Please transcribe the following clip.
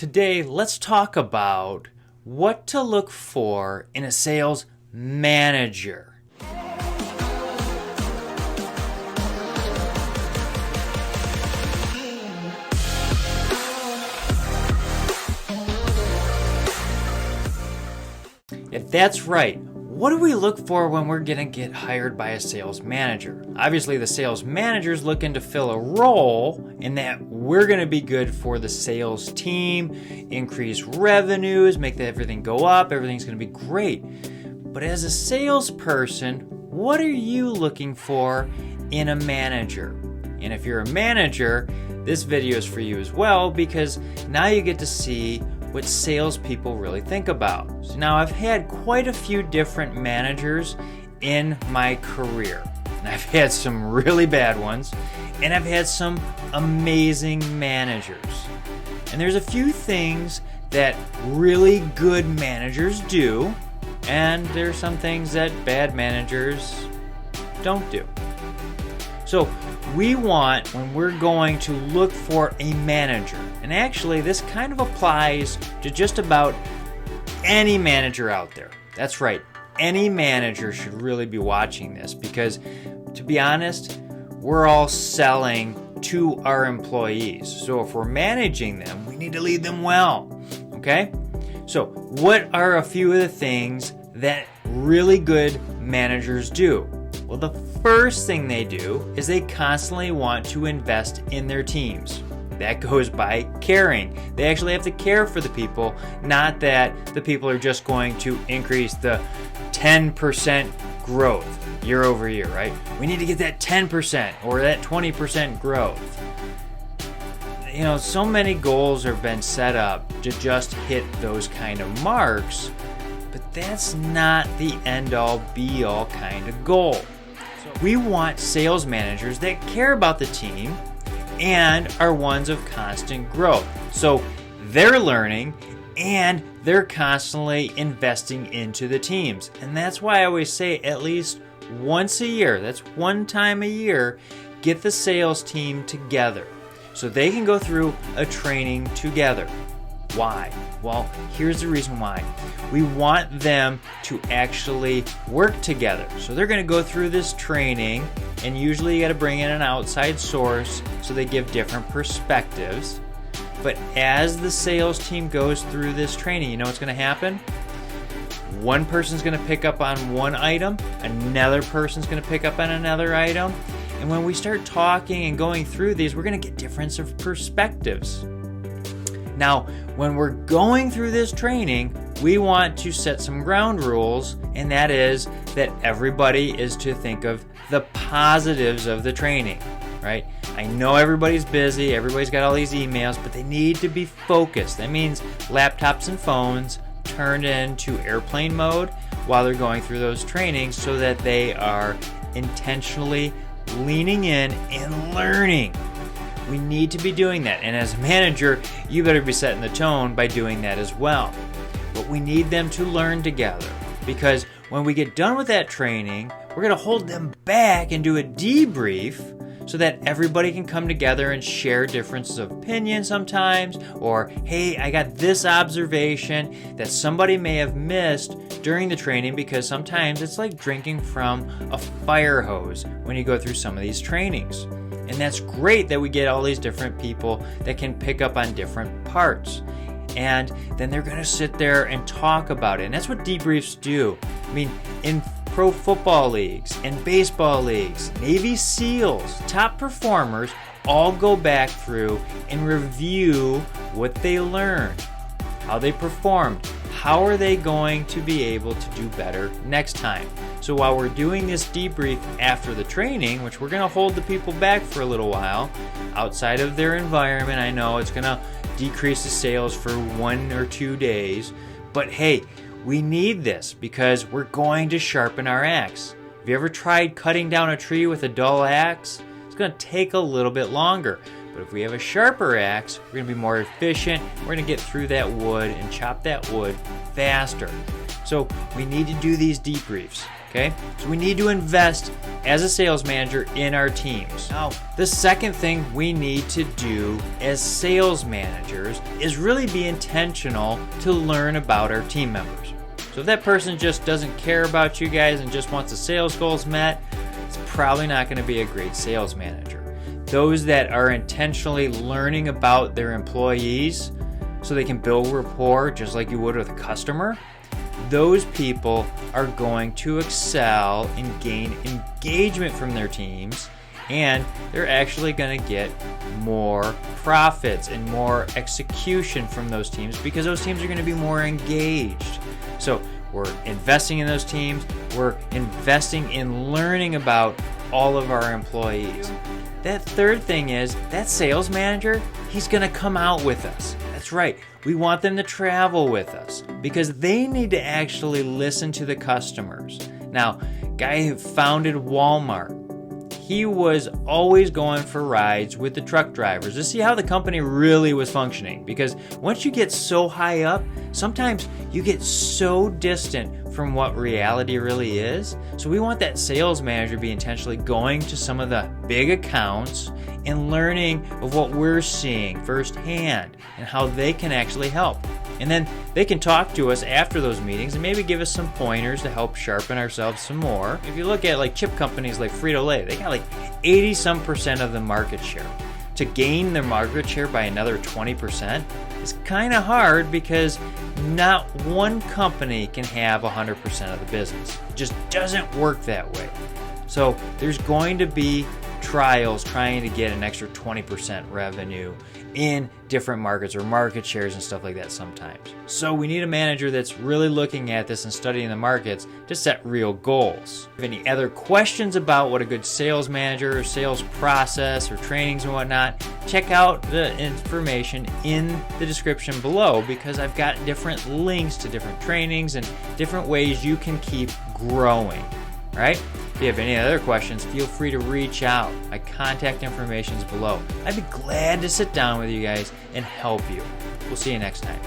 Today, let's talk about what to look for in a sales manager. Yeah, that's right. What do we look for when we're going to get hired by a sales manager? Obviously, the sales manager is looking to fill a role in that we're going to be good for the sales team, increase revenues, make everything go up, everything's going to be great. But as a salesperson, what are you looking for in a manager? And if you're a manager, this video is for you as well, because now you get to see what salespeople really think about. So now I've had quite a few different managers in my career. And I've had some really bad ones, and I've had some amazing managers. And there's a few things that really good managers do, and there's some things that bad managers don't do. So we want, when we're going to look for a manager, and actually this kind of applies to just about any manager out there. That's right, any manager should really be watching this, because to be honest, we're all selling to our employees. So if we're managing them, we need to lead them well, okay? So what are a few of the things that really good managers do? Well, the first thing they do is they constantly want to invest in their teams. That goes by caring. They actually have to care for the people, not that the people are just going to increase the 10% growth year over year, right? We need to get that 10% or that 20% growth. You know, so many goals have been set up to just hit those kind of marks, but that's not the end-all, be-all kind of goal. We want sales managers that care about the team and are ones of constant growth. So they're learning and they're constantly investing into the teams. And that's why I always say at least once a year, that's one time a year, get the sales team together so they can go through a training together. Why? Well, here's the reason why. We want them to actually work together. So they're going to go through this training, and usually you got to bring in an outside source so they give different perspectives. But as the sales team goes through this training, you know what's going to happen? One person's going to pick up on one item, another person's going to pick up on another item. And when we start talking and going through these, we're going to get difference of perspectives. Now, when we're going through this training, we want to set some ground rules, and that is that everybody is to think of the positives of the training, right? I know everybody's busy, everybody's got all these emails, but they need to be focused. That means laptops and phones turned into airplane mode while they're going through those trainings so that they are intentionally leaning in and learning. We need to be doing that. And as a manager, you better be setting the tone by doing that as well. But we need them to learn together, because when we get done with that training, we're going to hold them back and do a debrief so that everybody can come together and share differences of opinion sometimes, or, hey, I got this observation that somebody may have missed during the training, because sometimes it's like drinking from a fire hose when you go through some of these trainings. And that's great that we get all these different people that can pick up on different parts. And then they're going to sit there and talk about it. And that's what debriefs do. I mean, in pro football leagues and baseball leagues, Navy SEALs, top performers all go back through and review what they learned, how they performed, how are they going to be able to do better next time. So while we're doing this debrief after the training, which we're going to hold the people back for a little while, outside of their environment, I know it's going to decrease the sales for 1 or 2 days, but hey, we need this because we're going to sharpen our axe. Have you ever tried cutting down a tree with a dull axe? It's going to take a little bit longer. But if we have a sharper axe, we're going to be more efficient. We're going to get through that wood and chop that wood faster. So we need to do these debriefs. Okay, so we need to invest as a sales manager in our teams. Now, the second thing we need to do as sales managers is really be intentional to learn about our team members. So if that person just doesn't care about you guys and just wants the sales goals met, it's probably not going to be a great sales manager. Those that are intentionally learning about their employees so they can build rapport just like you would with a customer, those people are going to excel and gain engagement from their teams, and they're actually going to get more profits and more execution from those teams because those teams are going to be more engaged. So we're investing in those teams, we're investing in learning about all of our employees. That third thing is that sales manager, he's going to come out with us. That's right. We want them to travel with us because they need to actually listen to the customers. Now, guy who founded Walmart, he was always going for rides with the truck drivers to see how the company really was functioning. Because once you get so high up, sometimes you get so distant from what reality really is. So we want that sales manager to be intentionally going to some of the big accounts and learning of what we're seeing firsthand and how they can actually help. And then they can talk to us after those meetings and maybe give us some pointers to help sharpen ourselves some more. If you look at like chip companies like Frito-Lay, they got like 80% of the market share. To gain their market share by another 20% is kind of hard because not one company can have 100% of the business. It just doesn't work that way. So there's going to be trials trying to get an extra 20% revenue in different markets or market shares and stuff like that sometimes. So we need a manager that's really looking at this and studying the markets to set real goals. If you have any other questions about what a good sales manager or sales process or trainings and whatnot, check out the information in the description below because I've got different links to different trainings and different ways you can keep growing. All right? If you have any other questions, feel free to reach out. My contact information is below. I'd be glad to sit down with you guys and help you. We'll see you next time.